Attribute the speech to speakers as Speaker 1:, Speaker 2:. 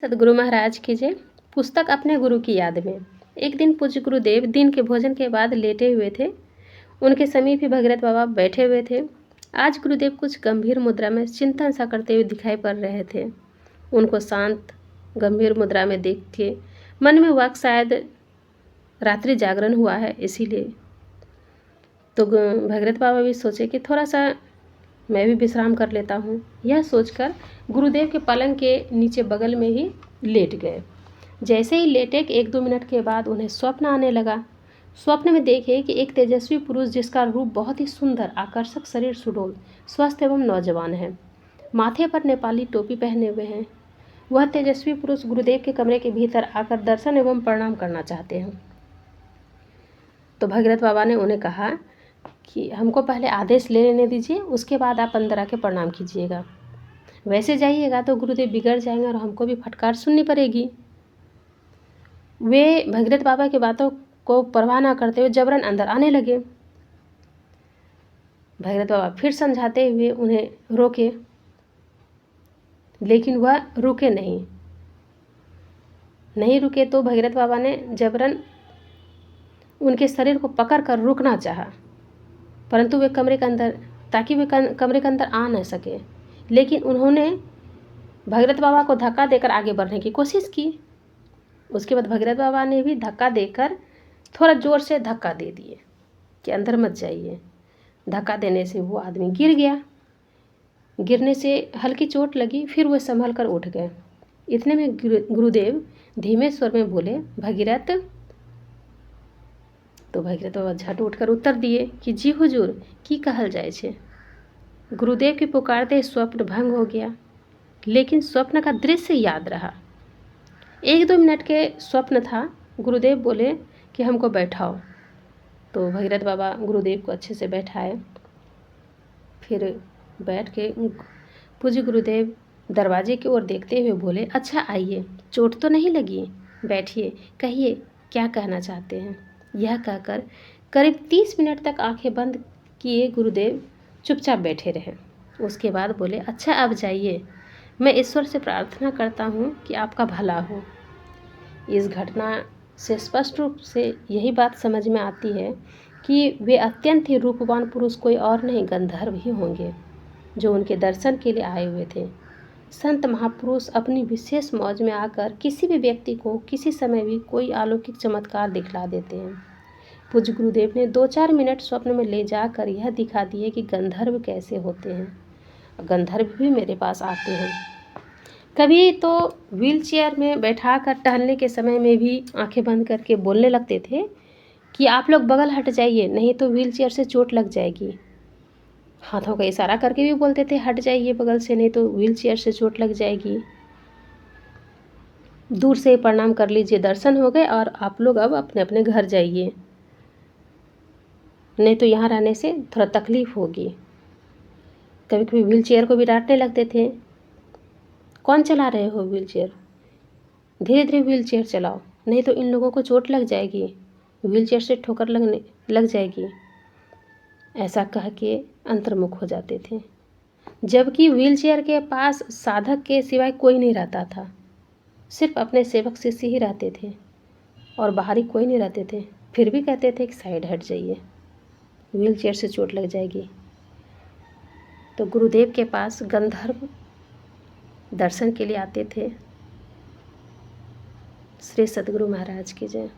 Speaker 1: सदगुरु महाराज की जय। पुस्तक अपने गुरु की याद में। एक दिन पूज्य गुरुदेव दिन के भोजन के बाद लेटे हुए थे। उनके समीप ही भगीरथ बाबा बैठे हुए थे। आज गुरुदेव कुछ गंभीर मुद्रा में चिंतन सा करते हुए दिखाई पड़ रहे थे। उनको शांत गंभीर मुद्रा में देख के मन में हुआ शायद रात्रि जागरण हुआ है, इसीलिए तो भगीरथ बाबा भी सोचे कि थोड़ा सा मैं भी विश्राम कर लेता हूँ। यह सोचकर गुरुदेव के पलंग के नीचे बगल में ही लेट गए। जैसे ही लेटे 1-2 मिनट के बाद उन्हें स्वप्न आने लगा। स्वप्न में देखे कि एक तेजस्वी पुरुष जिसका रूप बहुत ही सुंदर, आकर्षक, शरीर सुडौल, स्वस्थ एवं नौजवान है, माथे पर नेपाली टोपी पहने हुए हैं। वह तेजस्वी पुरुष गुरुदेव के कमरे के भीतर आकर दर्शन एवं प्रणाम करना चाहते हैं। तो भगीरथ बाबा ने उन्हें कहा कि हमको पहले आदेश ले लेने दीजिए, उसके बाद आप अंदर आके प्रणाम कीजिएगा। वैसे जाइएगा तो गुरुदेव बिगड़ जाएंगे और हमको भी फटकार सुननी पड़ेगी। वे भगीरथ बाबा की बातों को परवाह न करते हुए जबरन अंदर आने लगे। भगीरथ बाबा फिर समझाते हुए उन्हें रोके, लेकिन वह रुके नहीं रुके तो भगीरथ बाबा ने जबरन उनके शरीर को पकड़ कर रुकना चाहा, परंतु वे कमरे के अंदर ताकि वे कमरे के अंदर आ न सके। लेकिन उन्होंने भगीरथ बाबा को धक्का देकर आगे बढ़ने की कोशिश की। उसके बाद भगीरथ बाबा ने भी धक्का देकर थोड़ा ज़ोर से धक्का दे दिए कि अंदर मत जाइए। धक्का देने से वो आदमी गिर गया। गिरने से हल्की चोट लगी, फिर वो संभल कर उठ गए। इतने में गुरुदेव धीमे स्वर में बोले, भगीरथ। तो भगीरथ बाबा झट उठकर उत्तर दिए कि जी हुजूर, की कहल जाए छे। गुरुदेव के पुकारते स्वप्न भंग हो गया, लेकिन स्वप्न का दृश्य याद रहा। 1-2 मिनट के स्वप्न था। गुरुदेव बोले कि हमको बैठाओ। तो भगीरथ बाबा गुरुदेव को अच्छे से बैठाए। फिर बैठ के पूज्य गुरुदेव दरवाजे की ओर देखते हुए बोले, अच्छा आइए, चोट तो नहीं लगी, बैठिए, कहिए क्या कहना चाहते हैं। यह कहकर करीब 30 मिनट तक आंखें बंद किए गुरुदेव चुपचाप बैठे रहे। उसके बाद बोले, अच्छा अब जाइए, मैं ईश्वर से प्रार्थना करता हूँ कि आपका भला हो। इस घटना से स्पष्ट रूप से यही बात समझ में आती है कि वे अत्यंत ही रूपवान पुरुष कोई और नहीं, गंधर्व ही होंगे जो उनके दर्शन के लिए आए हुए थे। संत महापुरुष अपनी विशेष मौज में आकर किसी भी व्यक्ति को किसी समय भी कोई अलौकिक चमत्कार दिखला देते हैं। पूज्य गुरुदेव ने 2-4 मिनट स्वप्न में ले जाकर यह दिखा दिए कि गंधर्व कैसे होते हैं। गंधर्व भी मेरे पास आते हैं। कभी तो व्हीलचेयर में बैठा कर टहलने के समय में भी आंखें बंद करके बोलने लगते थे कि आप लोग बगल हट जाइए, नहीं तो व्हीलचेयर से चोट लग जाएगी। हाथों का इशारा करके भी बोलते थे, हट जाइए बगल से, नहीं तो व्हीलचेयर से चोट लग जाएगी। दूर से प्रणाम कर लीजिए, दर्शन हो गए और आप लोग अब अपने अपने घर जाइए, नहीं तो यहाँ रहने से थोड़ा तकलीफ होगी। कभी कभी व्हीलचेयर को भी डांटने लगते थे, कौन चला रहे हो व्हीलचेयर, धीरे धीरे व्हीलचेयर चलाओ, नहीं तो इन लोगों को चोट लग जाएगी, व्हीलचेयर से ठोकर लग जाएगी। ऐसा कह के अंतर्मुख हो जाते थे, जबकि व्हीलचेयर के पास साधक के सिवाय कोई नहीं रहता था। सिर्फ अपने सेवक शिष्य ही रहते थे और बाहरी कोई नहीं रहते थे। फिर भी कहते थे कि साइड हट जाइए, व्हीलचेयर से चोट लग जाएगी। तो गुरुदेव के पास गंधर्व दर्शन के लिए आते थे। श्री सदगुरु महाराज की जय।